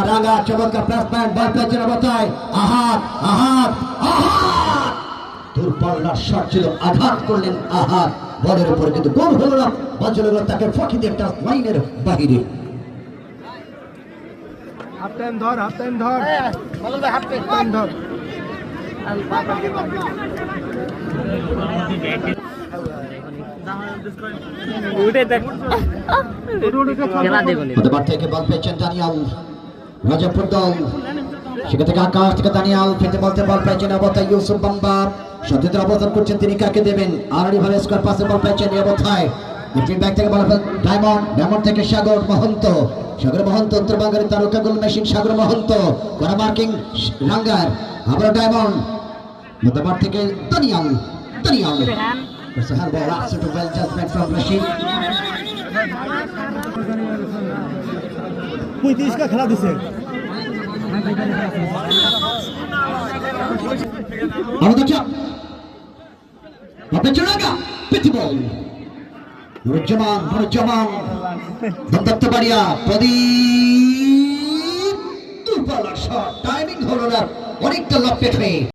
রাঙা চমৎকার প্লেসমেন্ট বল পেয়েছেন অবস্থায় আহাত আহাত আহাত দূরপাল্লার শট ছিল আঘাত করলেন আহাত বলের উপরে কিন্তু গোল হলো না বল চলে গেল তাকে ফাঁকি দিয়ে টাচ লাইনের বাহিরে হাফ টাইম ধর বলো ভাই হাফ টাইম ধর উঠে দেখ খেলা দেব প্রথমবার থেকে বল পেয়েছেন দানিয়াল রাজাপুর দল সেখান থেকে আকাশ থেকে দানিয়াল ফেটে বলতে বল পেয়েছেন অবস্থায় ইউসুফ বাম্বার সতীর্থের অবস্থান করছেন তিনি কাকে দেবেন আরডি ভাবে স্কোয়ার পাসে বল পেয়েছেন এই অবস্থায় মিডফিল্ড ব্যাক থেকে বল ডায়মন্ড থেকে সাগর মহন্ত উত্তরবঙ্গের তারকা গোল মেশিন সাগর মহন্ত করা মার্কিং রাঙ্গার আবার ডায়মন্ড প্রথমবার থেকে Daniyal Sahar ball absolute well judgment from Rashid. 35 का খেলা দিছে আমাদের চাপ চড়াগা পিটি বল নুরুজ্জামান দমদত্ত বাড়িয়া প্রদীপ দুর্বল শট টাইমিং হলো না অনেকটা লফটেড হয়ে